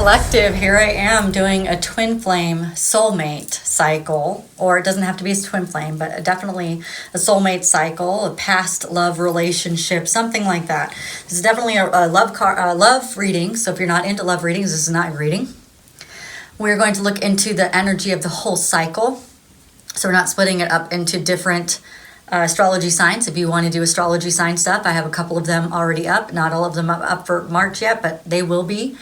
Collective, here I am doing a twin flame soulmate cycle, or it doesn't have to be a twin flame, but definitely a soulmate cycle, a past love relationship, something like that. This is definitely a love reading, so if you're not into love readings, this is not a reading. We're going to look into the energy of the whole cycle, so we're not splitting it up into different astrology signs. If you want to do astrology sign stuff, I have a couple of them already up. Not all of them up for March yet, but they will be.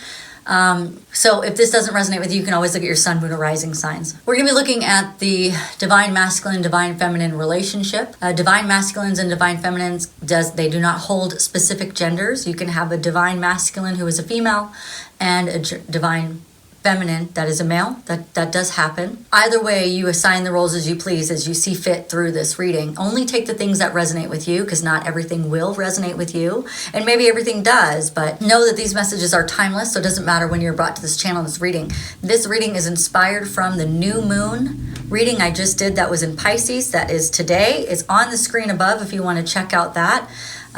So if this doesn't resonate with you, you can always look at your sun, moon, or rising signs. We're going to be looking at the divine masculine, divine feminine relationship. Divine masculines and divine feminines, they do not hold specific genders. You can have a divine masculine who is a female and a divine feminine that is a male. That does happen. Either way, you assign the roles as you please, as you see fit through this reading. Only take the things that resonate with you, because not everything will resonate with you, and maybe everything does, but know that these messages are timeless, so it doesn't matter when you're brought to this channel, this reading. This reading is inspired from the new moon reading I just did that was in Pisces. That is today. It's on the screen above if you want to check out that.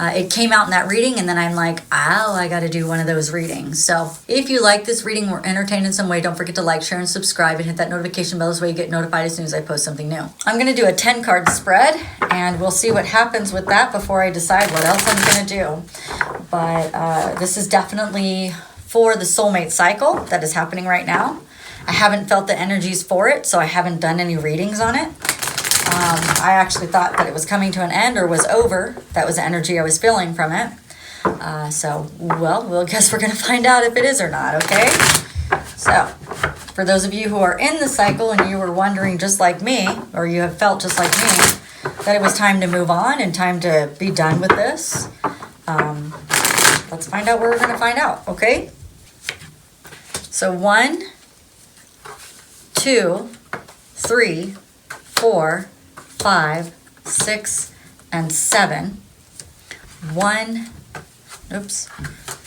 It came out in that reading, and then I'm like, oh, I got to do one of those readings. So if you like this reading, we're entertained in some way, don't forget to like, share, and subscribe, and hit that notification bell. This way you get notified as soon as I post something new. I'm going to do a 10-card spread, and we'll see what happens with that before I decide what else I'm going to do. But this is definitely for the soulmate cycle that is happening right now. I haven't felt the energies for it, so I haven't done any readings on it. I actually thought that it was coming to an end or was over. That was the energy I was feeling from it. We'll guess we're going to find out if it is or not, okay? So, for those of you who are in the cycle and you were wondering just like me, or you have felt just like me, that it was time to move on and time to be done with this, let's find out what we're going to find out, okay? So 1, 2, 3, 4, 5, 6, and 7. 1,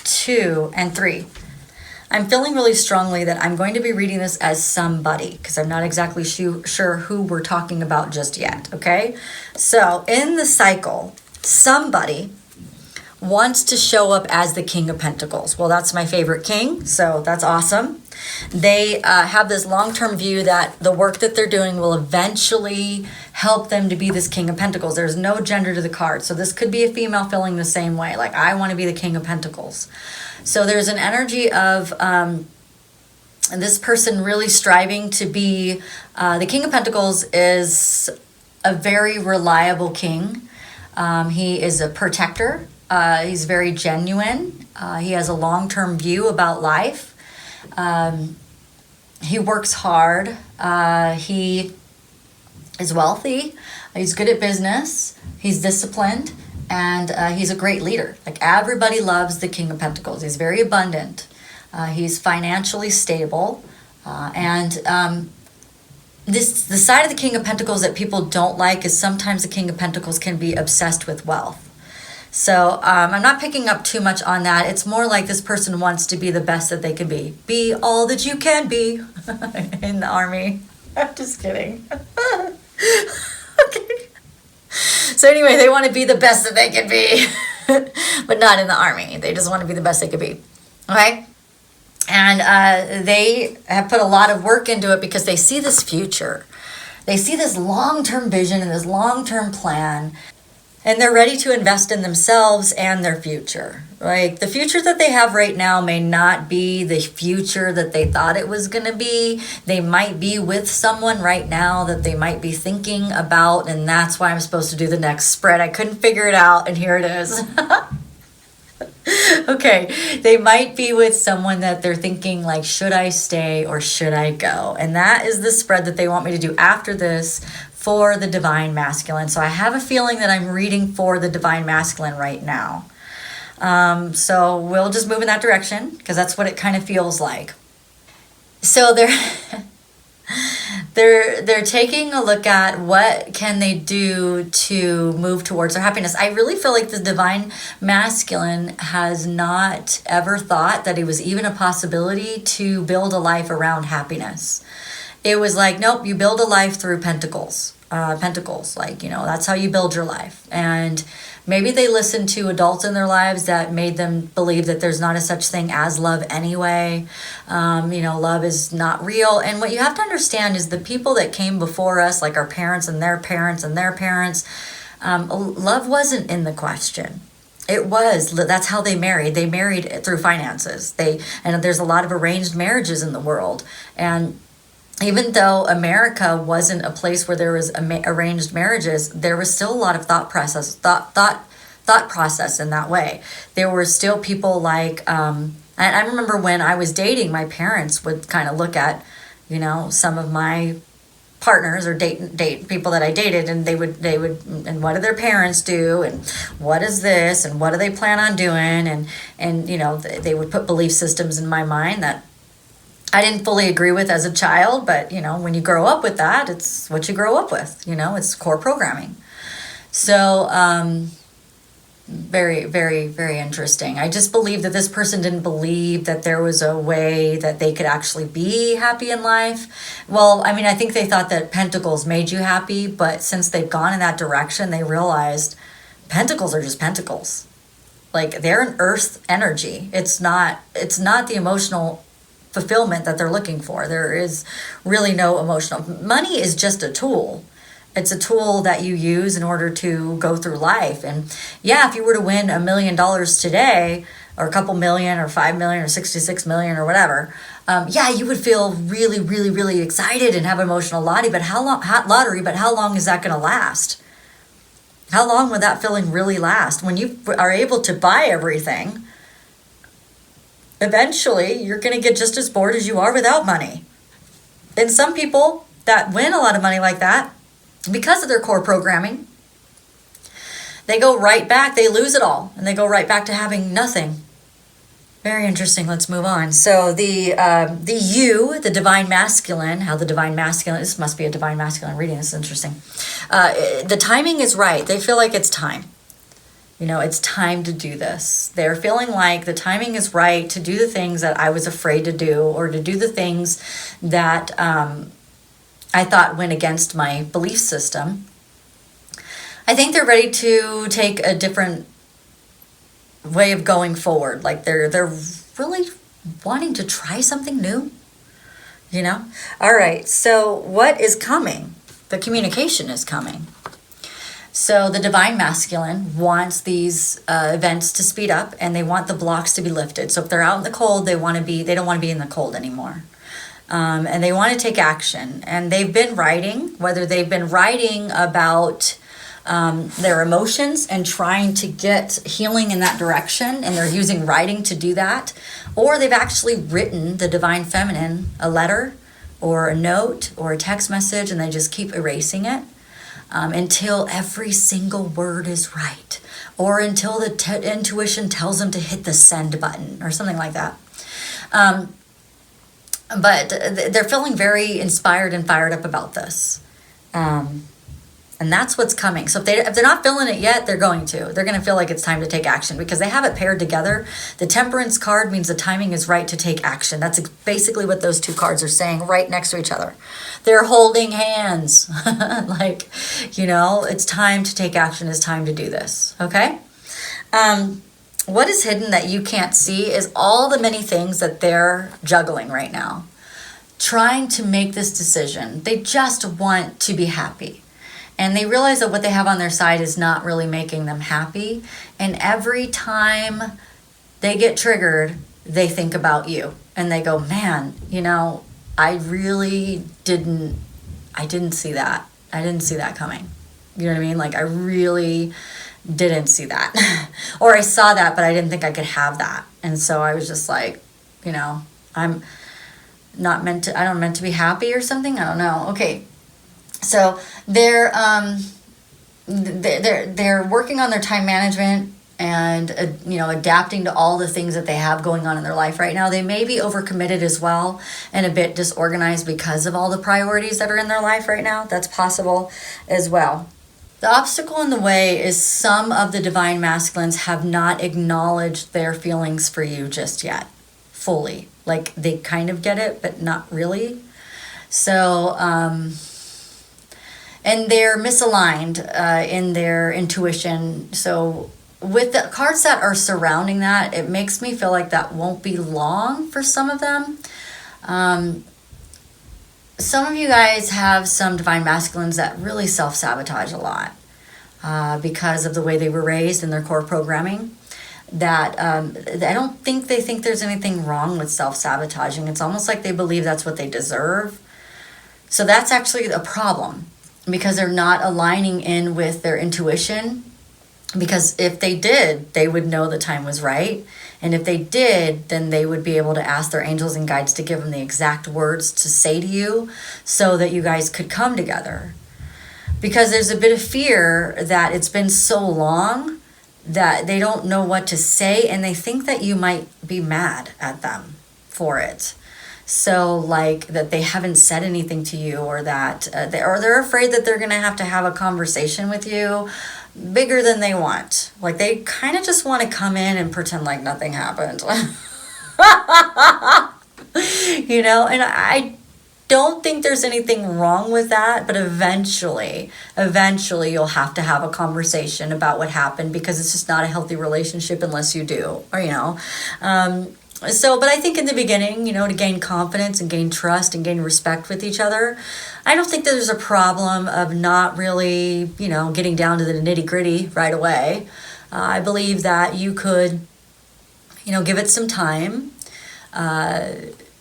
2, and 3. I'm feeling really strongly that I'm going to be reading this as somebody, because I'm not exactly sure who we're talking about just yet, okay? So in the cycle, somebody wants to show up as the King of Pentacles. Well, that's my favorite king, so that's awesome. They have this long-term view that the work that they're doing will eventually help them to be this King of Pentacles. There's no gender to the card, so this could be a female feeling the same way, like I want to be the King of Pentacles. So there's an energy of this person really striving to be the King of Pentacles is a very reliable king. He is a protector. He's very genuine. He has a long-term view about life. He works hard. He is wealthy. He's good at business. He's disciplined. And he's a great leader. Like, everybody loves the King of Pentacles. He's very abundant. He's financially stable. The side of the King of Pentacles that people don't like is sometimes the King of Pentacles can be obsessed with wealth. So I'm not picking up too much on that. It's more like this person wants to be the best that they can be. Be all that you can be in the army. I'm just kidding. Okay. So anyway, they want to be the best that they can be, but not in the army. They just want to be the best they could be. Okay? And they have put a lot of work into it because they see this future. They see this long-term vision and this long-term plan. And they're ready to invest in themselves and their future. Like, the future that they have right now may not be the future that they thought it was going to be. They might be with someone right now that they might be thinking about, and that's why I'm supposed to do the next spread. I couldn't figure it out, and here it is. Okay, they might be with someone that they're thinking, like, should I stay or should I go? And that is the spread that they want me to do after this for the divine masculine. So I have a feeling that I'm reading for the divine masculine right now. So we'll just move in that direction, because that's what it kind of feels like. So they're taking a look at what can they do to move towards their happiness. I really feel like the divine masculine has not ever thought that it was even a possibility to build a life around happiness. It was like, nope, you build a life through pentacles. Pentacles. Like, that's how you build your life. And maybe they listened to adults in their lives that made them believe that there's not a such thing as love anyway. Love is not real. And what you have to understand is the people that came before us, like our parents and their parents and their parents, love wasn't in the question. That's how they married. They married through finances. And there's a lot of arranged marriages in the world. And even though America wasn't a place where there was arranged marriages, there was still a lot of thought process in that way. There were still people like, and I remember when I was dating, my parents would kind of look at, some of my partners or date people that I dated, and they would and what do their parents do, and what is this, and what do they plan on doing, and they would put belief systems in my mind that I didn't fully agree with as a child, but when you grow up with that, it's what you grow up with. It's core programming. So very, very, very interesting. I just believe that this person didn't believe that there was a way that they could actually be happy in life. Well, I think they thought that Pentacles made you happy, but since they've gone in that direction, they realized Pentacles are just Pentacles. Like, they're an earth energy. It's not the emotional fulfillment that they're looking for. There is really no emotional. Money is just a tool. It's a tool that you use in order to go through life. And yeah, if you were to win $1 million today, or a couple million, or 5 million, or 66 million, or whatever, you would feel really, really, really excited and have emotional lottery. But how long is that going to last? How long would that feeling really last? When you are able to buy everything, eventually you're going to get just as bored as you are without money. And some people that win a lot of money like that, because of their core programming, they go right back, they lose it all, and they go right back to having nothing. Very interesting. Let's move on. So the divine masculine, this must be a divine masculine reading. This is interesting. The timing is right. They feel like it's time. It's time to do this. They're feeling like the timing is right to do the things that I was afraid to do, or to do the things that I thought went against my belief system. I think they're ready to take a different way of going forward. Like, they're really wanting to try something new. All right. So what is coming? The communication is coming. So the divine masculine wants these events to speed up, and they want the blocks to be lifted. So if they're out in the cold, they don't want to be in the cold anymore. And they want to take action. And they've been writing, whether they've been writing about their emotions and trying to get healing in that direction, and they're using writing to do that, or they've actually written the divine feminine a letter or a note or a text message, and they just keep erasing it. Until every single word is right, or until the intuition tells them to hit the send button or something like that. But they're feeling very inspired and fired up about this. And that's what's coming. So if they're not feeling it yet, they're going to. They're going to feel like it's time to take action, because they have it paired together. The Temperance card means the timing is right to take action. That's basically what those two cards are saying, right next to each other. They're holding hands. Like, it's time to take action. It's time to do this. Okay? What is hidden that you can't see is all the many things that they're juggling right now. Trying to make this decision. They just want to be happy. And they realize that what they have on their side is not really making them happy. And every time they get triggered, they think about you. And they go, man, I really didn't see that. I didn't see that coming. You know what I mean? Like, I really didn't see that. Or I saw that, but I didn't think I could have that. And so I was just like, I'm not meant to be happy or something. I don't know. Okay. So they're working on their time management and adapting to all the things that they have going on in their life right now. They may be overcommitted as well, and a bit disorganized because of all the priorities that are in their life right now. That's possible as well. The obstacle in the way is some of the divine masculines have not acknowledged their feelings for you just yet, fully. Like, they kind of get it, but not really. So, and they're misaligned in their intuition. So with the cards that are surrounding that, it makes me feel like that won't be long for some of them. Some of you guys have some divine masculines that really self-sabotage a lot because of the way they were raised in their core programming. That I don't think they think there's anything wrong with self-sabotaging. It's almost like they believe that's what they deserve. So that's actually a problem, because they're not aligning in with their intuition. Because if they did, they would know the time was right. And if they did, then they would be able to ask their angels and guides to give them the exact words to say to you so that you guys could come together. Because there's a bit of fear that it's been so long that they don't know what to say, and they think that you might be mad at them for it. So like that they haven't said anything to you, or that they're afraid that they're going to have a conversation with you bigger than they want. Like they kind of just want to come in and pretend like nothing happened. You know, and I don't think there's anything wrong with that, but eventually you'll have to have a conversation about what happened, because it's just not a healthy relationship unless you do, or you know. But I think in the beginning, you know, to gain confidence and gain trust and gain respect with each other, I don't think that there's a problem of not really, you know, getting down to the nitty gritty right away. I believe that you could, you know, give it some time,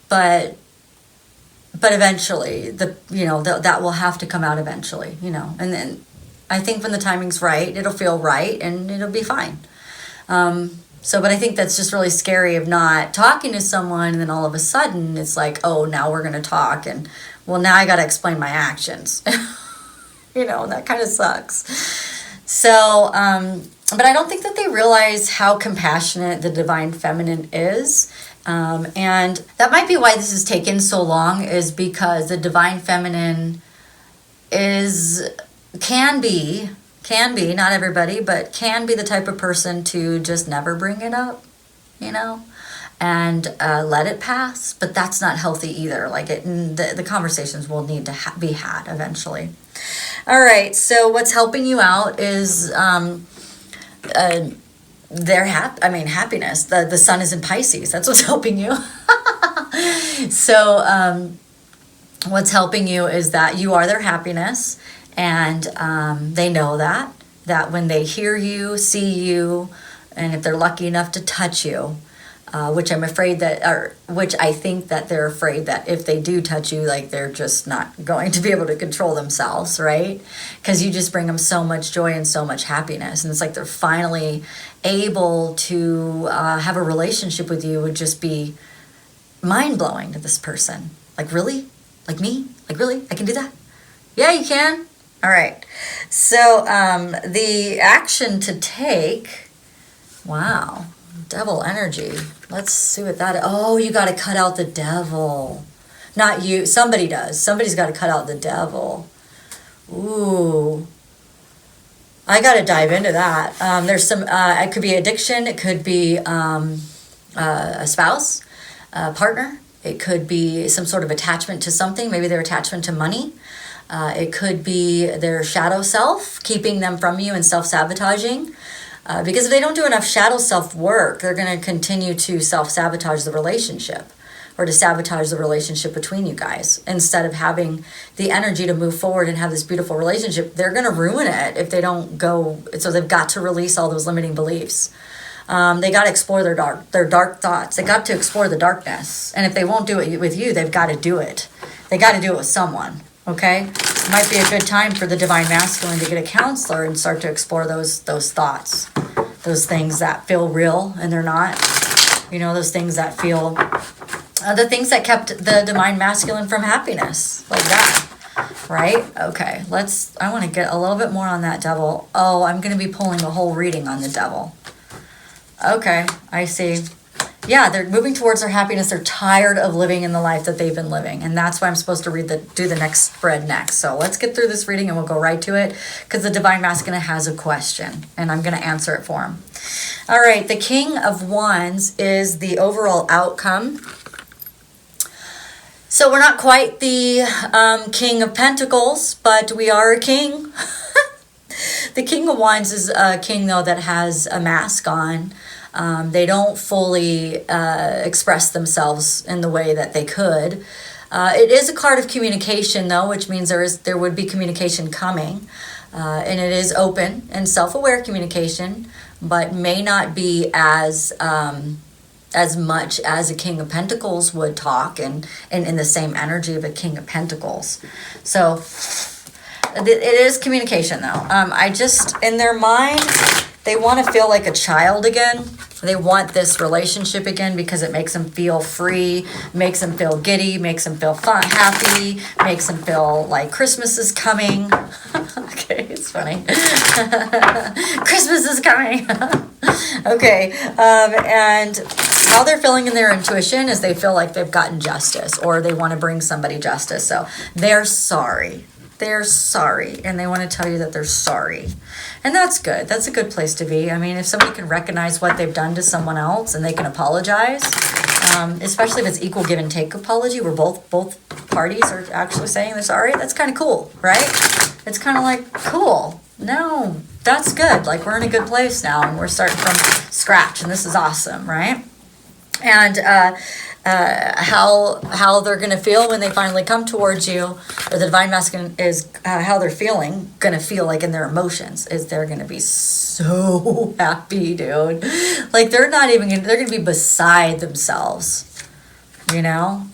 but eventually that will have to come out eventually, you know. And then I think when the timing's right, it'll feel right and it'll be fine. But I think that's just really scary of not talking to someone, and then all of a sudden it's like, oh, now we're going to talk, and well, now I got to explain my actions. You know, and that kind of sucks. So, but I don't think that they realize how compassionate the divine feminine is. And that might be why this has taken so long, is because the divine feminine can be, not everybody, but can be the type of person to just never bring it up, you know, and let it pass. But that's not healthy either. Like the conversations will need to be had eventually. All right. So what's helping you out is happiness. The sun is in Pisces. That's what's helping you. So what's helping you is that you are their happiness. And they know that when they hear you, see you, and if they're lucky enough to touch you, which I think that they're afraid that if they do touch you, like they're just not going to be able to control themselves, right? Because you just bring them so much joy and so much happiness. And it's like they're finally able to have a relationship with you would just be mind-blowing to this person. Like, really? Like me? Like, really? I can do that? Yeah, you can. All right. So the action to take, wow, devil energy. Let's see what that is. Oh, you got to cut out the devil. Not you. Somebody does. Somebody's got to cut out the devil. Ooh. I got to dive into that. There's some, it could be addiction. It could be a spouse, a partner. It could be some sort of attachment to something. Maybe their attachment to money. It could be their shadow self keeping them from you and self-sabotaging. Because if they don't do enough shadow self-work, they're going to continue to self-sabotage the relationship, or to sabotage the relationship between you guys. Instead of having the energy to move forward and have this beautiful relationship, they're going to ruin it if they don't go. So they've got to release all those limiting beliefs. They got to explore their dark thoughts. They got to explore the darkness. And if they won't do it with you, they've got to do it. They got to do it with someone. Okay, it might be a good time for the divine masculine to get a counselor and start to explore those thoughts, those things that feel real and they're not. You know, those things that feel, the things that kept the divine masculine from happiness, like that, right? Okay, I want to get a little bit more on that devil. Oh, I'm going to be pulling a whole reading on the devil. Okay, I see. Yeah, they're moving towards their happiness. They're tired of living in the life that they've been living. And that's why I'm supposed to do the next spread next. So let's get through this reading and we'll go right to it, because the divine masculine has a question and I'm going to answer it for him. All right, the King of Wands is the overall outcome. So we're not quite the King of Pentacles, but we are a king. The King of Wands is a king, though, that has a mask on. They don't fully express themselves in the way that they could. It is a card of communication, though, which means there would be communication coming. And it is open and self-aware communication, but may not be as much as a King of Pentacles would talk, and in the same energy of a King of Pentacles. So it is communication, though. I just, in their mind, they want to feel like a child again. They want this relationship again because it makes them feel free, makes them feel giddy, makes them feel fun, happy, makes them feel like Christmas is coming. Okay, it's funny. Christmas is coming. Okay, and how they're feeling in their intuition is they feel like they've gotten justice, or they want to bring somebody justice. So they're sorry. They're sorry, and they want to tell you that they're sorry. And that's good. That's a good place to be. I mean, if somebody can recognize what they've done to someone else and they can apologize, especially if it's equal give and take apology, where both parties are actually saying they're sorry, that's kind of cool, right? It's kind of like, cool. No, that's good. Like, we're in a good place now, and we're starting from scratch, and this is awesome, right? And how they're going to feel when they finally come towards you, or the divine masculine is how they're feeling, going to feel like in their emotions, is they're going to be so happy, dude. Like, they're not even going to, they're going to be beside themselves, you know?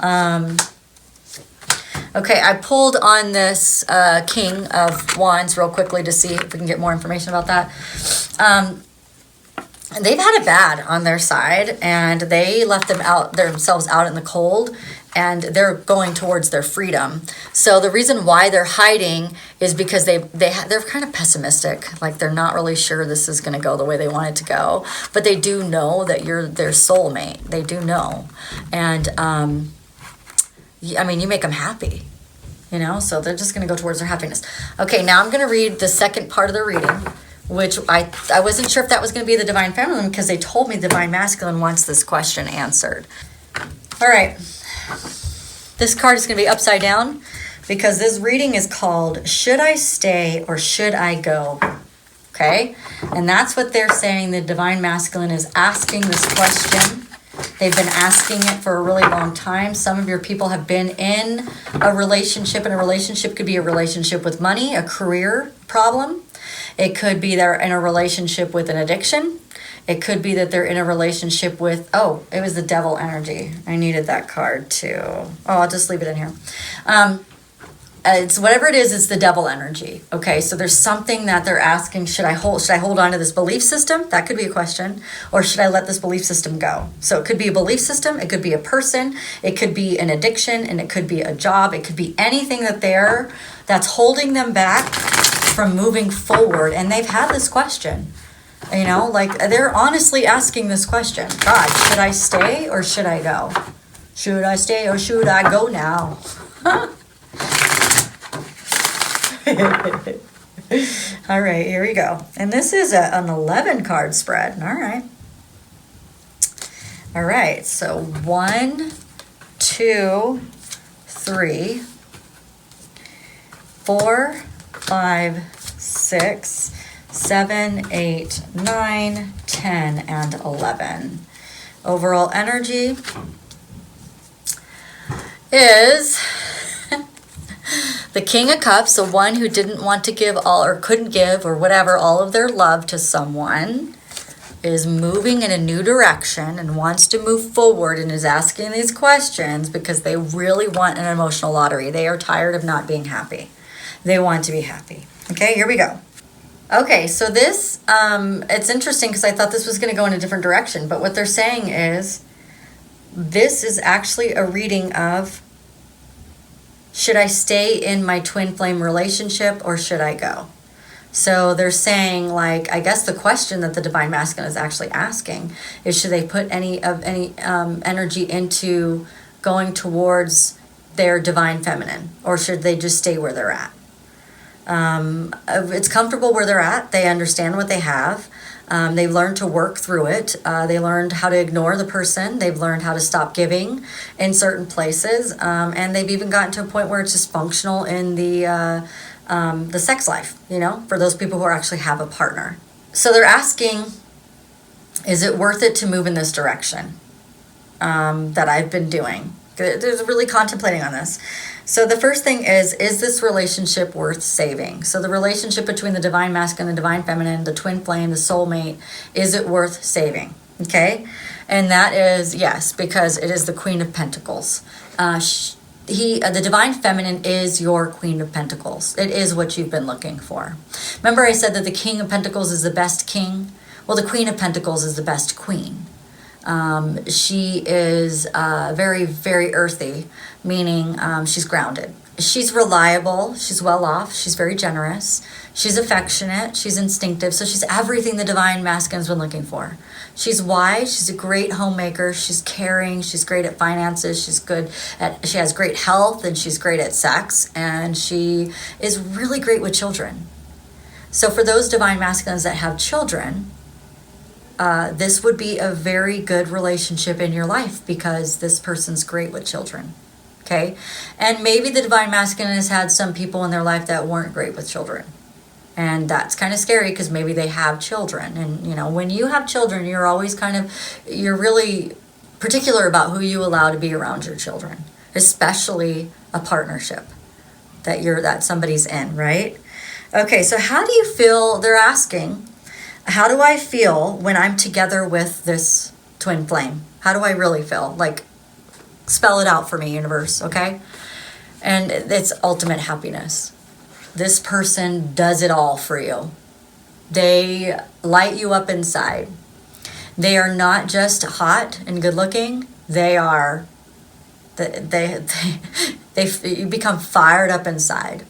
Okay, I pulled on this King of Wands real quickly to see if we can get more information about that. They've had it bad on their side, and they left themselves out in the cold, and they're going towards their freedom. So the reason why they're hiding is because they're kind of pessimistic. Like, they're not really sure this is going to go the way they want it to go, but they do know that you're their soulmate. They do know. And I mean, you make them happy, you know, so they're just going to go towards their happiness. Okay, now I'm going to read the second part of the reading, which I wasn't sure if that was going to be the divine feminine, because they told me the divine masculine wants this question answered. All right. This card is going to be upside down because this reading is called Should I Stay or Should I Go? Okay? And that's what they're saying. The divine masculine is asking this question. They've been asking it for a really long time. Some of your people have been in a relationship, and a relationship could be a relationship with money, a career problem. It could be they're in a relationship with an addiction. It could be that they're in a relationship with, oh, it was the devil energy. I needed that card too. Oh, I'll just leave it in here. It's whatever it is, it's the devil energy. Okay, so there's something that they're asking, should I hold on to this belief system? That could be a question. Or should I let this belief system go? So it could be a belief system, it could be a person, it could be an addiction, and it could be a job. It could be anything that's holding them back from moving forward. And they've had this question, you know, like they're honestly asking this question. God, should I stay or should I go? Should I stay or should I go now? All right, here we go. And this is an 11 card spread. All right, so 1, 2, 3, 4, 5, 6, 7, 8, 9, 10, and 11. Overall energy is the King of Cups, the one who didn't want to give all, or couldn't give, or whatever, all of their love to someone, is moving in a new direction and wants to move forward and is asking these questions because they really want an emotional lottery. They are tired of not being happy. They want to be happy. Okay, here we go. Okay, so this, it's interesting because I thought this was going to go in a different direction, but what they're saying is this is actually a reading of, should I stay in my twin flame relationship or should I go? So they're saying, like, I guess the question that the divine masculine is actually asking is, should they put any energy into going towards their divine feminine, or should they just stay where they're at? It's comfortable where they're at. They understand what they have. They've learned to work through it. They learned how to ignore the person. They've learned how to stop giving in certain places. And they've even gotten to a point where it's just functional in the sex life, for those people who actually have a partner. So they're asking, is it worth it to move in this direction that I've been doing? They're really contemplating on this. So the first thing is this relationship worth saving? So the relationship between the divine masculine and divine feminine, the twin flame, the soulmate, is it worth saving? Okay? And that is yes, because it is the Queen of Pentacles. The divine feminine is your Queen of Pentacles. It is what you've been looking for. Remember I said that the King of Pentacles is the best king? Well, the Queen of Pentacles is the best queen. She is very, very earthy, meaning she's grounded. She's reliable, she's well off, she's very generous, she's affectionate, she's instinctive, so she's everything the divine masculine's been looking for. She's wise, she's a great homemaker, she's caring, she's great at finances, she has great health, and she's great at sex, and she is really great with children. So for those divine masculines that have children, this would be a very good relationship in your life because this person's great with children. Okay? And maybe the divine masculine has had some people in their life that weren't great with children. And that's kind of scary because maybe they have children. And, when you have children, you're always you're really particular about who you allow to be around your children, especially a partnership that somebody's in, right? Okay, so how do you feel? They're asking, how do I feel when I'm together with this twin flame? How do I really feel? Spell it out for me, universe, okay? And it's ultimate happiness. This person does it all for you. They light you up inside. They are not just hot and good looking. They are, you become fired up inside.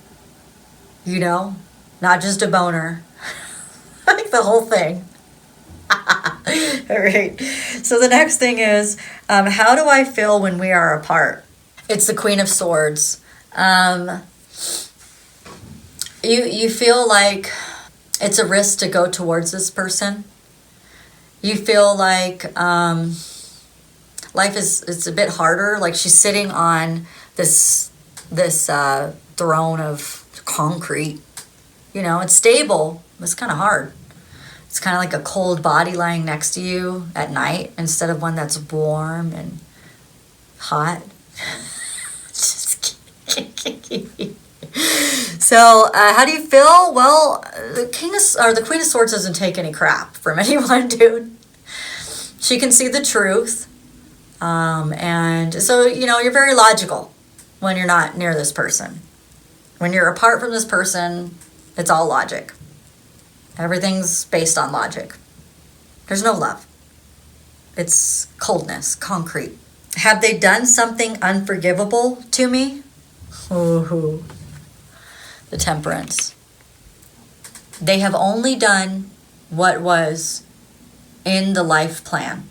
Not just a boner. The whole thing. All right. So the next thing is, how do I feel when we are apart? It's the Queen of Swords. You feel like it's a risk to go towards this person. You feel like life it's a bit harder. Like she's sitting on this throne of concrete. It's stable. It's kind of hard. It's kind of like a cold body lying next to you at night instead of one that's warm and hot. Just kidding. So, how do you feel? Well, the Queen of Swords doesn't take any crap from anyone, dude. She can see the truth. And so, you're very logical when you're not near this person. When you're apart from this person, it's all logic. Everything's based on logic. There's no love. It's coldness, concrete. Have they done something unforgivable to me? Ooh, the Temperance. They have only done what was in the life plan.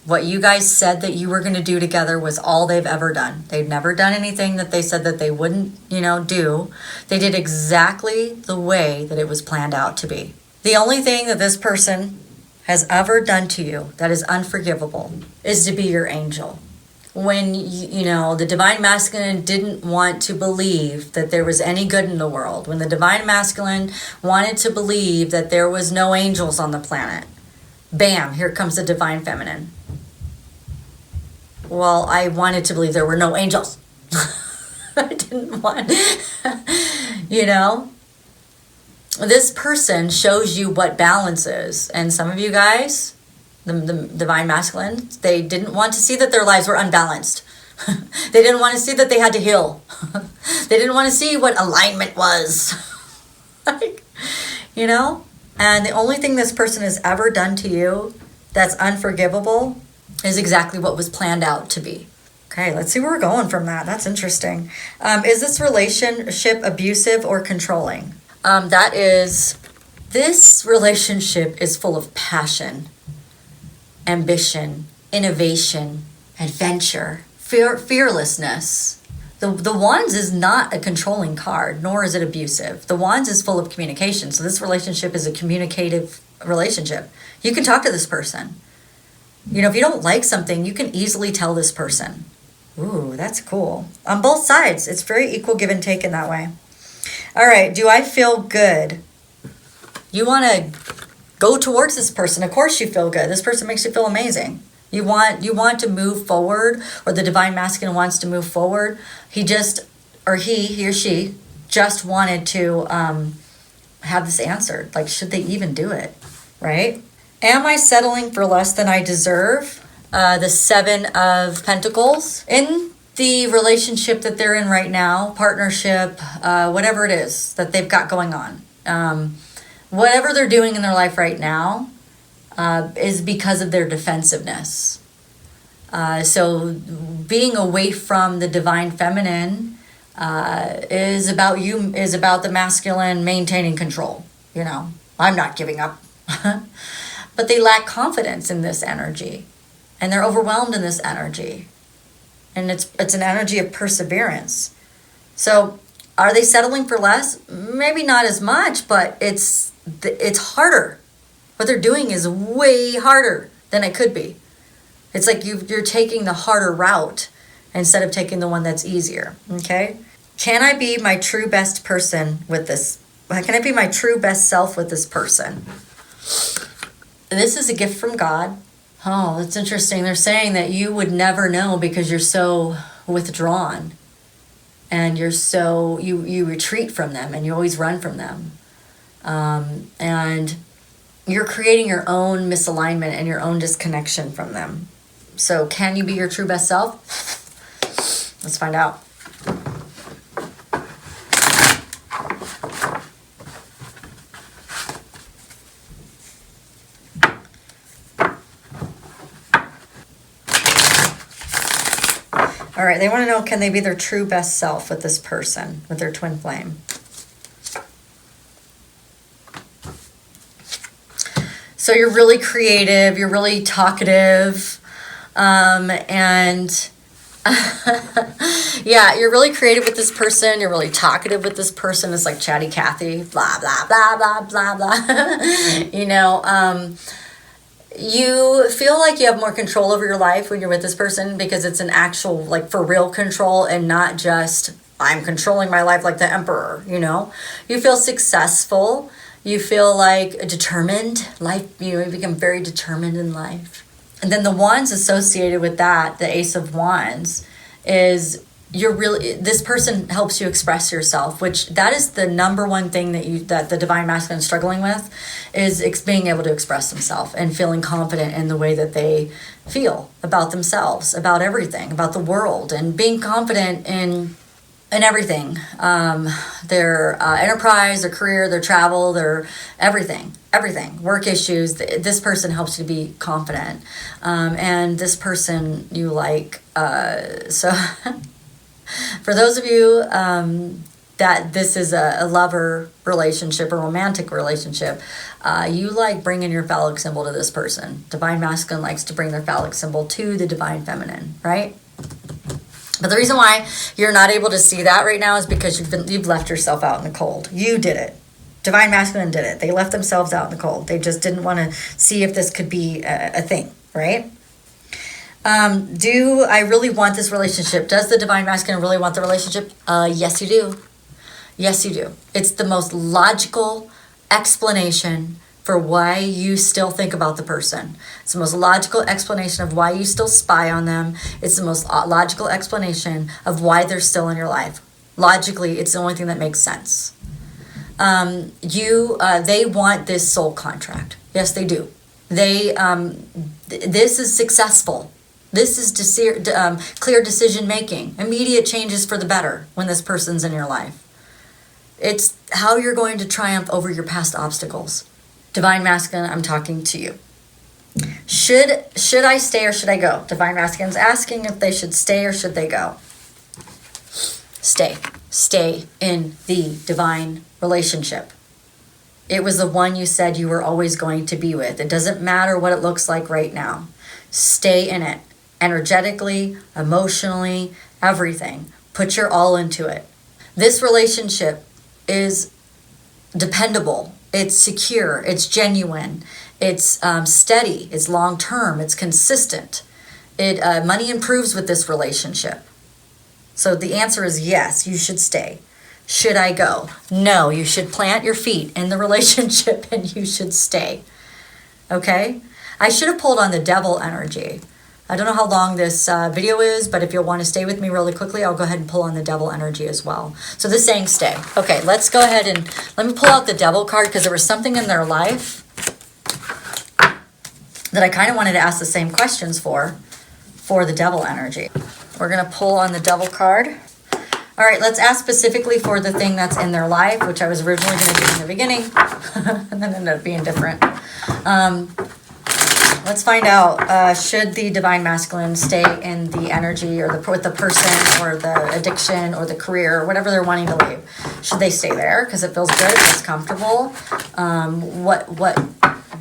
What you guys said that you were going to do together was all they've ever done. They've never done anything that they said that they wouldn't, do. They did exactly the way that it was planned out to be. The only thing that this person has ever done to you that is unforgivable is to be your angel. When, the divine masculine didn't want to believe that there was any good in the world, when the divine masculine wanted to believe that there was no angels on the planet, bam, here comes the divine feminine. Well, I wanted to believe there were no angels. I didn't want, This person shows you what balance is. And some of you guys, the divine masculine, they didn't want to see that their lives were unbalanced. They didn't want to see that they had to heal. They didn't want to see what alignment was. And the only thing this person has ever done to you that's unforgivable is exactly what was planned out to be. Okay, let's see where we're going from that. That's interesting. Is this relationship abusive or controlling? This relationship is full of passion, ambition, innovation, adventure, fearlessness. The Wands is not a controlling card, nor is it abusive. The Wands is full of communication. So this relationship is a communicative relationship. You can talk to this person. You know, if you don't like something, you can easily tell this person. Ooh, that's cool. On both sides, it's very equal give and take in that way. All right, do I feel good? You want to go towards this person. Of course you feel good. This person makes you feel amazing. You want to move forward, or the divine masculine wants to move forward. He or she just wanted to have this answered. Like, should they even do it, right? Am I settling for less than I deserve? The Seven of Pentacles. In the relationship that they're in right now, partnership, whatever it is that they've got going on, whatever they're doing in their life right now, is because of their defensiveness. So being away from the divine feminine is about the masculine maintaining control. You know, I'm not giving up. But they lack confidence in this energy, and they're overwhelmed in this energy. And it's an energy of perseverance. So are they settling for less? Maybe not as much, but it's harder. What they're doing is way harder than it could be. It's like you're taking the harder route instead of taking the one that's easier, okay? Can I be my true best person with this? Can I be my true best self with this person? This is a gift from God. Oh, that's interesting. They're saying that you would never know because you're so withdrawn. And you retreat from them, and you always run from them. And you're creating your own misalignment and your own disconnection from them. So can you be your true best self? Let's find out. All right, they want to know, can they be their true best self with this person, with their twin flame? So you're really creative, you're really talkative, and yeah, you're really creative with this person, you're really talkative with this person. It's like chatty Cathy, blah, blah, blah, blah, blah, blah. You know, you feel like you have more control over your life when you're with this person, because it's an actual, like, for real control, and not just, I'm controlling my life like the emperor, you know? You feel successful. You feel like determined. You become very determined in life. And then the wands associated with that, the Ace of Wands, is this person helps you express yourself, which that is the number one thing that the divine masculine is struggling with, is being able to express themselves and feeling confident in the way that they feel about themselves, about everything, about the world, and being confident in everything, their enterprise, their career, their travel, their everything, work issues. This person helps you to be confident, and this person you like. So for those of you that this is a lover relationship, a romantic relationship, you like bringing your phallic symbol to this person. Divine masculine likes to bring their phallic symbol to the divine feminine, right? But the reason why you're not able to see that right now is because you've left yourself out in the cold. You did it. Divine masculine did it. They left themselves out in the cold. They just didn't want to see if this could be a thing, right? Do I really want this relationship? Does the divine masculine really want the relationship? Yes, you do. Yes, you do. It's the most logical explanation for why you still think about the person. It's the most logical explanation of why you still spy on them. It's the most logical explanation of why they're still in your life. Logically, it's the only thing that makes sense. They want this soul contract. Yes, they do. This is successful. This is clear decision making. Immediate changes for the better when this person's in your life. It's how you're going to triumph over your past obstacles. Divine masculine, I'm talking to you. Should I stay or should I go? Divine masculine's asking if they should stay or should they go. Stay. Stay in the divine relationship. It was the one you said you were always going to be with. It doesn't matter what it looks like right now. Stay in it. Energetically, emotionally, everything. Put your all into it. This relationship is dependable. It's secure. It's genuine. It's steady. It's long-term. It's consistent. Money improves with this relationship. So the answer is yes, you should stay. Should I go? No, you should plant your feet in the relationship and you should stay. Okay? I should have pulled on the devil energy. I don't know how long this video is, but if you'll want to stay with me really quickly, I'll go ahead and pull on the devil energy as well. So this is saying stay. Okay, let's go ahead and let me pull out the devil card because there was something in their life that I kind of wanted to ask the same questions for the devil energy. We're going to pull on the devil card. All right, let's ask specifically for the thing that's in their life, which I was originally going to do in the beginning, and then ended up being different. Let's find out, should the divine masculine stay in the energy or with the person or the addiction or the career or whatever they're wanting to leave? Should they stay there because it feels good, it's comfortable?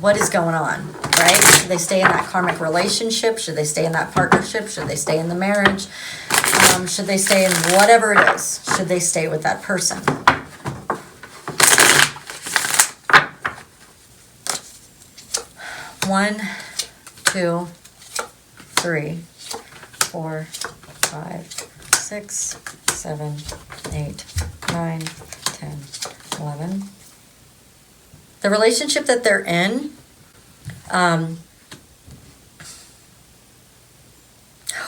What is going on, right? Should they stay in that karmic relationship? Should they stay in that partnership? Should they stay in the marriage? Should they stay in whatever it is? Should they stay with that person? One, 2, 3, 4, 5, 6, 7, 8, 9, 10, 11. The relationship that they're in,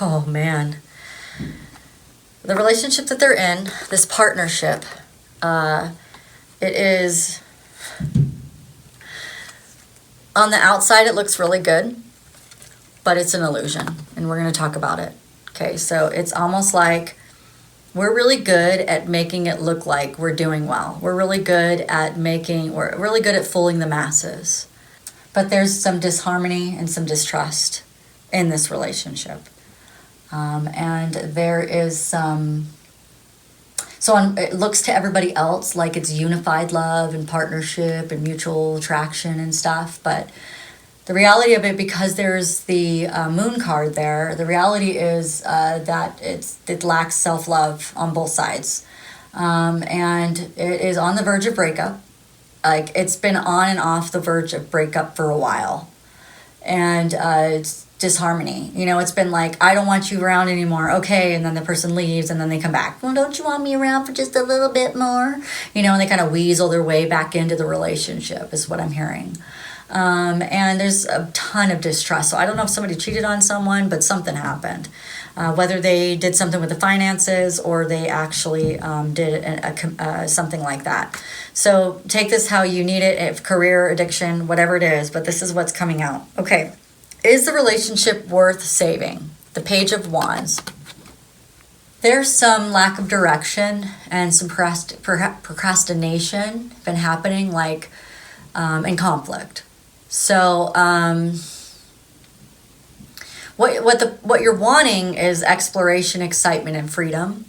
oh man. The relationship that they're in, this partnership, it is, on the outside it looks really good, but it's an illusion, and we're going to talk about it. Okay, so it's almost like we're really good at making it look like we're doing well. We're really good at fooling the masses. But there's some disharmony and some distrust in this relationship. And there is some... it looks to everybody else like it's unified love and partnership and mutual attraction and stuff, but the reality of it, because there's the moon card there, the reality is that it lacks self-love on both sides. And it is on the verge of breakup. Like, it's been on and off the verge of breakup for a while. And it's disharmony. You know, it's been like, I don't want you around anymore. Okay, and then the person leaves and then they come back. Well, don't you want me around for just a little bit more? You know, and they kind of weasel their way back into the relationship is what I'm hearing. And there's a ton of distrust. So I don't know if somebody cheated on someone, but something happened. Whether they did something with the finances or they actually did something like that. So take this how you need it, if career, addiction, whatever it is, but this is what's coming out. Okay, is the relationship worth saving? The Page of Wands. There's some lack of direction and some procrastination been happening, like in conflict. So what you're wanting is exploration, excitement, and freedom.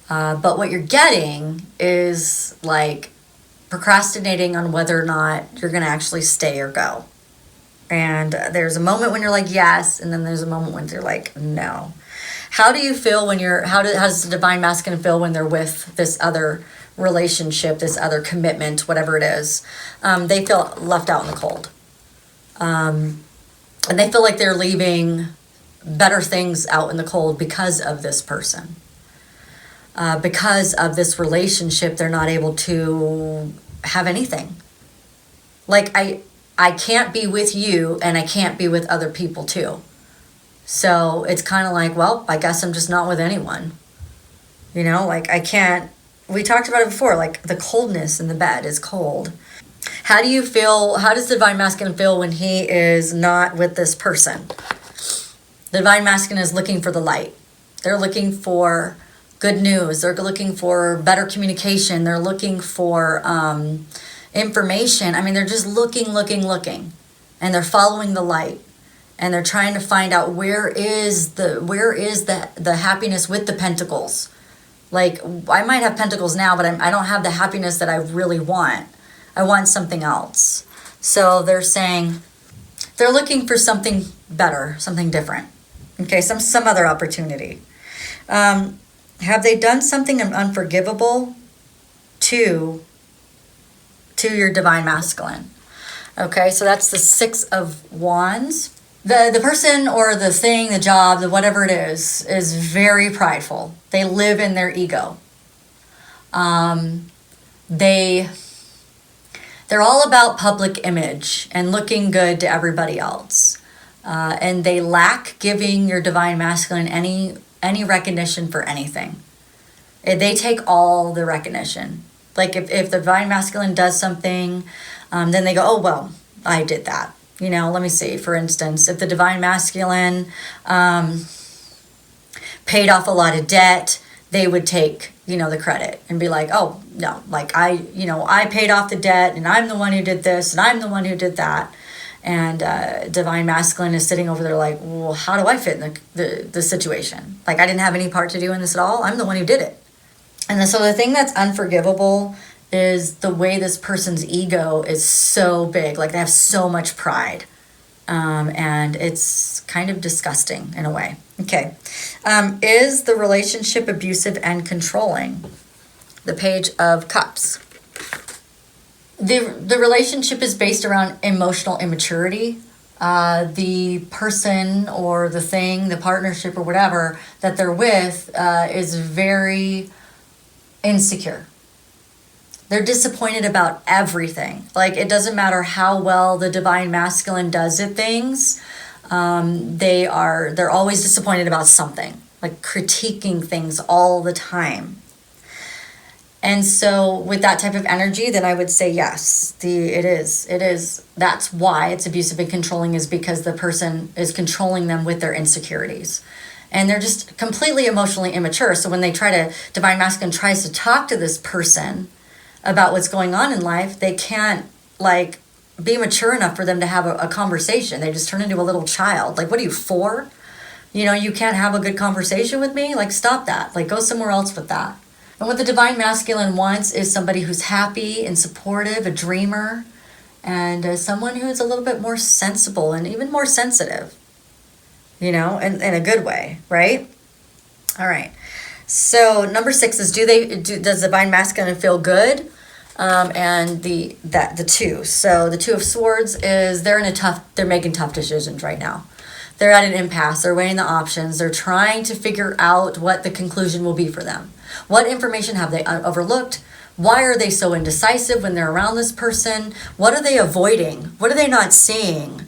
But what you're getting is like procrastinating on whether or not you're going to actually stay or go. And there's a moment when you're like, yes, and then there's a moment when you're like, no. How do you feel when how does the divine masculine feel when they're with this other relationship, this other commitment, whatever it is? They feel left out in the cold. And they feel like they're leaving better things out in the cold because of this person. Because of this relationship, they're not able to have anything. Like, I can't be with you and I can't be with other people too. So it's kind of like, well, I guess I'm just not with anyone. You know, like I can't, we talked about it before, like the coldness in the bed is cold. How do you feel, how does the divine masculine feel when he is not with this person? The divine masculine is looking for the light. They're looking for good news. They're looking for better communication. They're looking for information. I mean, they're just looking. And they're following the light. And they're trying to find out where is the happiness with the pentacles. Like, I might have pentacles now, but I don't have the happiness that I really want. I want something else. So they're saying they're looking for something better, something different. Okay, some other opportunity. Have they done something unforgivable to your divine masculine? Okay, so that's the Six of Wands. The person or the thing, the job, the whatever it is very prideful. They live in their ego. They're all about public image and looking good to everybody else. And they lack giving your divine masculine any recognition for anything. They take all the recognition. Like if the divine masculine does something, then they go, oh, well, I did that. Let me see. For instance, if the divine masculine paid off a lot of debt, they would take, the credit and be like, oh, no, like I paid off the debt and I'm the one who did this and I'm the one who did that. And divine masculine is sitting over there like, well, how do I fit in the situation? Like, I didn't have any part to do in this at all. I'm the one who did it. And so the thing that's unforgivable is the way this person's ego is so big. Like, they have so much pride. And it's kind of disgusting in a way. Okay. Is the relationship abusive and controlling? The Page of Cups. The relationship is based around emotional immaturity. The person or the thing, the partnership or whatever that they're with is very insecure. They're disappointed about everything. Like, it doesn't matter how well the divine masculine does at things. They're always disappointed about something, like critiquing things all the time. And so with that type of energy, then I would say yes, it is. That's why it's abusive and controlling, is because the person is controlling them with their insecurities. And they're just completely emotionally immature. So when divine masculine tries to talk to this person about what's going on in life, they can't be mature enough for them to have a conversation. They just turn into a little child. Like, what are you, 4? You can't have a good conversation with me? Like, stop that. Like, go somewhere else with that. And what the divine masculine wants is somebody who's happy and supportive, a dreamer, and someone who's a little bit more sensible and even more sensitive, in a good way, right? All right. So number 6 is does the divine masculine feel good? And the 2. So the 2 of Swords is they're making tough decisions right now. They're at an impasse. They're weighing the options. They're trying to figure out what the conclusion will be for them. What information have they overlooked? Why are they so indecisive when they're around this person? What are they avoiding? What are they not seeing?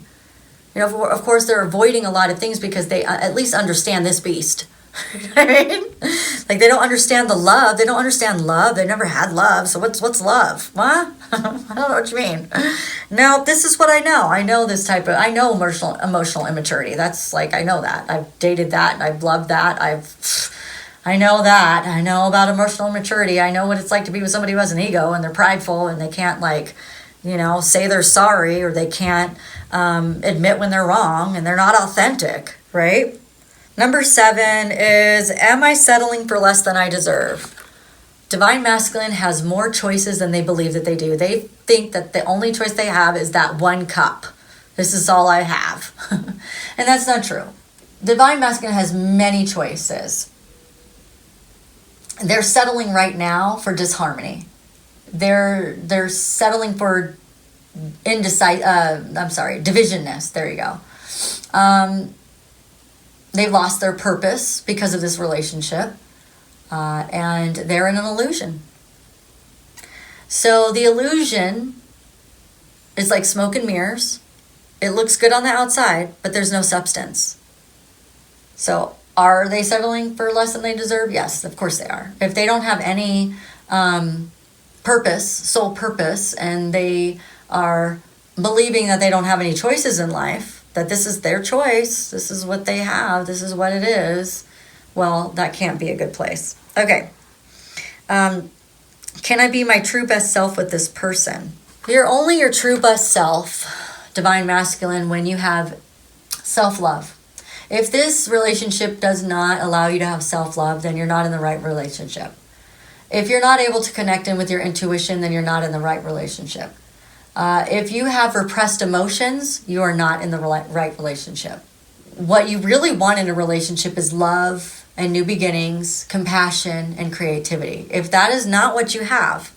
Of course, they're avoiding a lot of things because they at least understand this beast. Right? Like, they don't understand the love. They don't understand love. They never had love. So what's love? What? I don't know what you mean. Now, this is what I know. I know I know emotional immaturity. That's I know that. I've dated that. I've loved that. I know that. I know about emotional immaturity. I know what it's like to be with somebody who has an ego and they're prideful and they can't say they're sorry, or they can't admit when they're wrong, and they're not authentic, right? Number 7 is, am I settling for less than I deserve? Divine masculine has more choices than they believe that they do. They think that the only choice they have is that one cup. This is all I have. And that's not true. Divine masculine has many choices. They're settling right now for disharmony. They're settling for divisionness. There you go. They've lost their purpose because of this relationship, and they're in an illusion. So the illusion is like smoke and mirrors. It looks good on the outside, but there's no substance. So are they settling for less than they deserve? Yes, of course they are. If they don't have any sole purpose, and they are believing that they don't have any choices in life, that this is their choice, this is what they have, this is what it is, well, that can't be a good place. Okay. Can I be my true best self with this person? You're only your true best self, divine masculine, when you have self-love. If this relationship does not allow you to have self-love, then you're not in the right relationship. If you're not able to connect in with your intuition, then you're not in the right relationship. If you have repressed emotions, you are not in the right relationship. What you really want in a relationship is love and new beginnings, compassion, and creativity. If that is not what you have,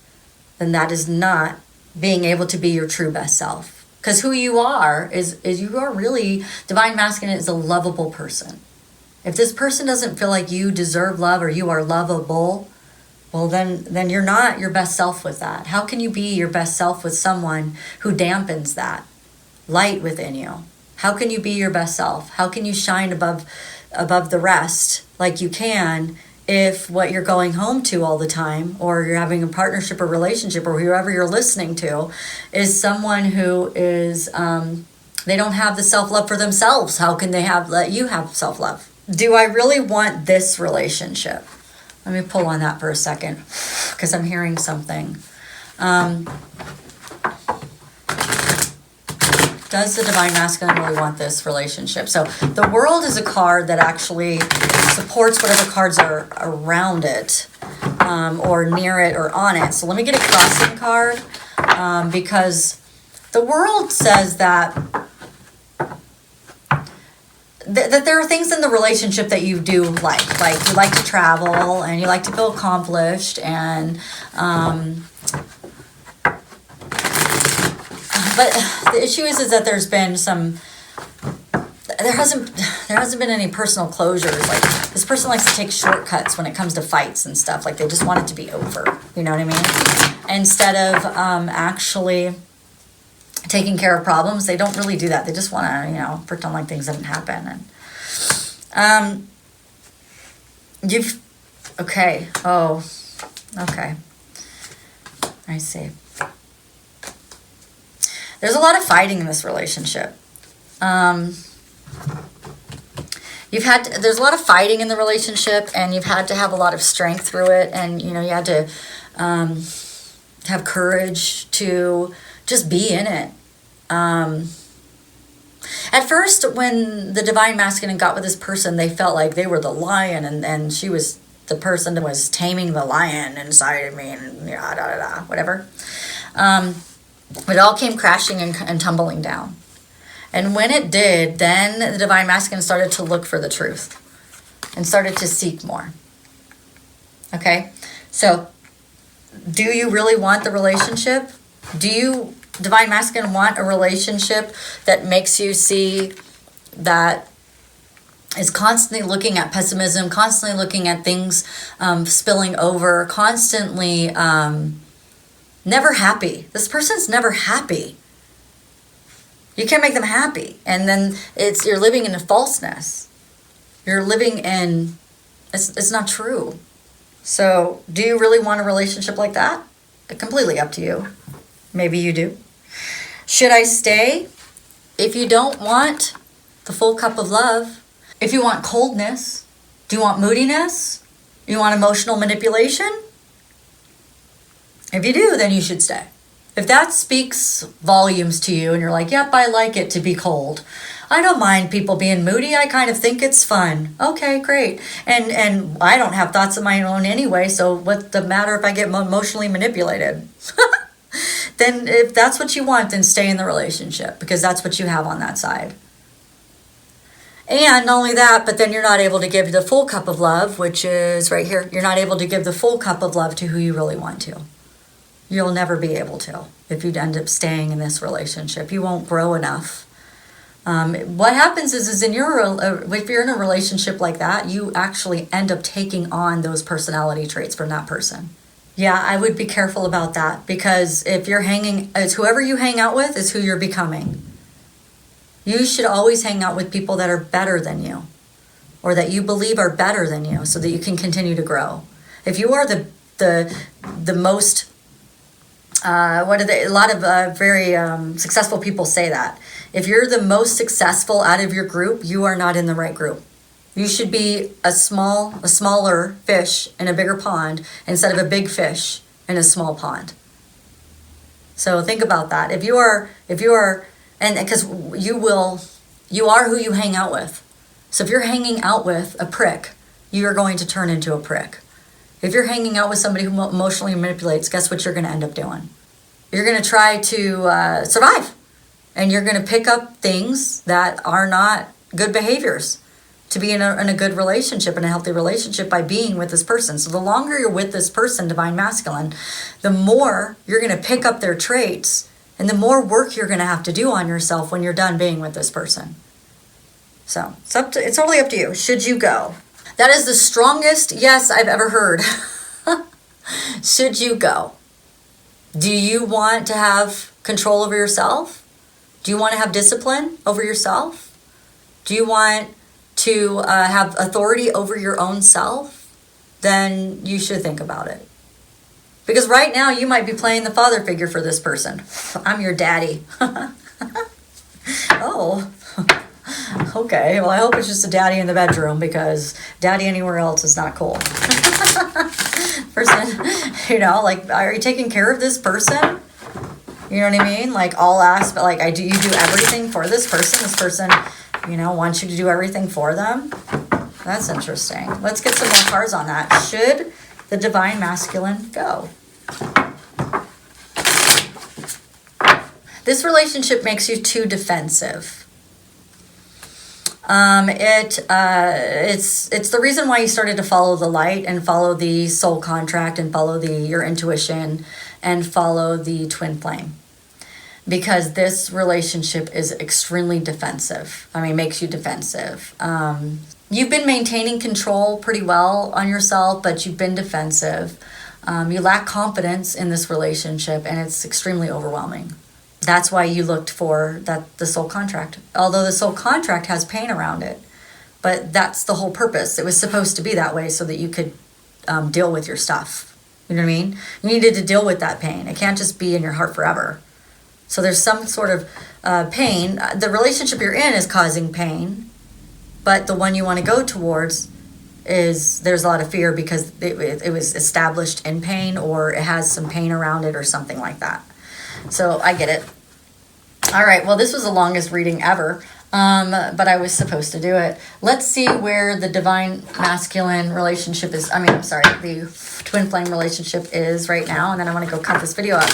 then that is not being able to be your true best self. Because who you are is you are really, divine masculine is a lovable person. If this person doesn't feel like you deserve love or you are lovable, well, then you're not your best self with that. How can you be your best self with someone who dampens that light within you? How can you be your best self? How can you shine above the rest like you can if what you're going home to all the time, or you're having a partnership or relationship, or whoever you're listening to is someone who is they don't have the self-love for themselves? How can they let you have self-love? Do I really want this relationship? Let me pull on that for a second, because I'm hearing something. Does the divine masculine really want this relationship? So the world is a card that actually supports whatever cards are around it, or near it or on it. So let me get a crossing card, because the world says that there are things in the relationship that you do like you like to travel and you like to feel accomplished, and but the issue is that there hasn't been any personal closures. Like, this person likes to take shortcuts when it comes to fights and stuff. Like, they just want it to be over, you know what I mean? Instead of actually taking care of problems, they don't really do that. They just want to, pretend like things didn't happen. And okay. I see. There's a lot of fighting in this relationship. There's a lot of fighting in the relationship, and you've had to have a lot of strength through it, and you had to have courage to just be in it. At first, when the divine masculine got with this person, they felt like they were the lion, and she was the person that was taming the lion inside of me, and whatever. It all came crashing and tumbling down. And when it did, then the divine masculine started to look for the truth and started to seek more. Okay? So, do you really want the relationship? Do you, divine masculine, want a relationship that makes you see that is constantly looking at pessimism, constantly looking at things spilling over, constantly never happy? This person's never happy. You can't make them happy. And then you're living in a falseness. You're living in, it's not true. So do you really want a relationship like that? Completely up to you. Maybe you do. Should I stay? If you don't want the full cup of love, if you want coldness, do you want moodiness? You want emotional manipulation? If you do, then you should stay. If that speaks volumes to you and you're like, yep, I like it to be cold. I don't mind people being moody. I kind of think it's fun. Okay, great. And I don't have thoughts of my own anyway, so what's the matter if I get emotionally manipulated? Then if that's what you want, then stay in the relationship, because that's what you have on that side. And not only that, but then you're not able to give the full cup of love, which is right here. You're not able to give the full cup of love to who you really want to. You'll never be able to if you end up staying in this relationship. You won't grow enough. What happens is if you're in a relationship like that, you actually end up taking on those personality traits from that person. Yeah, I would be careful about that, because if it's whoever you hang out with is who you're becoming. You should always hang out with people that are better than you, or that you believe are better than you, so that you can continue to grow. If you are the most a lot of very successful people say that. If you're the most successful out of your group, you are not in the right group. You should be a smaller fish in a bigger pond instead of a big fish in a small pond. So think about that. If you are, and because you are who you hang out with. So if you're hanging out with a prick, you are going to turn into a prick. If you're hanging out with somebody who emotionally manipulates, guess what you're going to end up doing? You're going to try to survive. And you're going to pick up things that are not good behaviors. to be in a good relationship, in a healthy relationship, by being with this person. So the longer you're with this person, divine masculine, the more you're going to pick up their traits, and the more work you're going to have to do on yourself when you're done being with this person. So it's totally up to you. Should you go? That is the strongest yes I've ever heard. Should you go? Do you want to have control over yourself? Do you want to have discipline over yourself? Do you want to have authority over your own self? Then you should think about it. Because right now you might be playing the father figure for this person. I'm your daddy. Oh, okay. Well, I hope it's just a daddy in the bedroom, because daddy anywhere else is not cool. Person, you know, like, are you taking care of this person? You know what I mean? Like, all aspects, like, you do everything for this person. This person, you know, wants you to do everything for them. That's interesting. Let's get some more cards on that. Should the divine masculine go? This relationship makes you too defensive. It's the reason why you started to follow the light and follow the soul contract and follow your intuition and follow the twin flame. Because this relationship is extremely defensive. I mean, makes you defensive. You've been maintaining control pretty well on yourself, but you've been defensive. You lack confidence in this relationship, and it's extremely overwhelming. That's why you looked for the soul contract. Although the soul contract has pain around it. But that's the whole purpose. It was supposed to be that way so that you could deal with your stuff. You know what I mean? You needed to deal with that pain. It can't just be in your heart forever. So there's some sort of pain. The relationship you're in is causing pain. But the one you want to go towards there's a lot of fear because it was established in pain, or it has some pain around it or something like that. So I get it. All right. Well, this was the longest reading ever, but I was supposed to do it. Let's see where the divine masculine relationship is. The twin flame relationship is right now. And then I want to go cut this video up.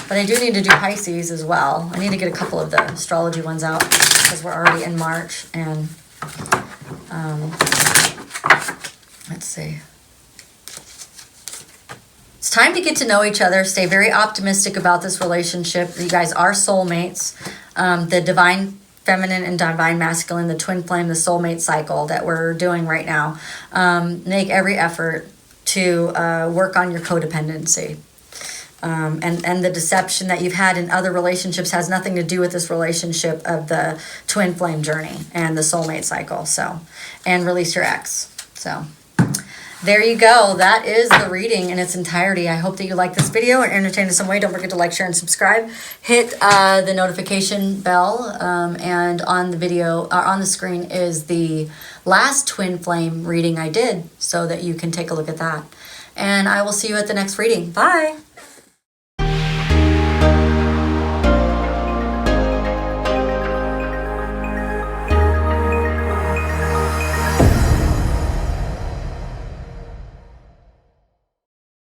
But I do need to do Pisces as well. I need to get a couple of the astrology ones out because we're already in March. And let's see. It's time to get to know each other. Stay very optimistic about this relationship. You guys are soulmates. The divine feminine and divine masculine, the twin flame, the soulmate cycle that we're doing right now. Make every effort to work on your codependency. And the deception that you've had in other relationships has nothing to do with this relationship of the twin flame journey and the soulmate cycle. So, and release your ex. So there you go. That is the reading in its entirety. I hope that you like this video and entertained in some way. Don't forget to like, share, and subscribe. Hit the notification bell. And on the video, on the screen is the last twin flame reading I did, so that you can take a look at that. And I will see you at the next reading. Bye.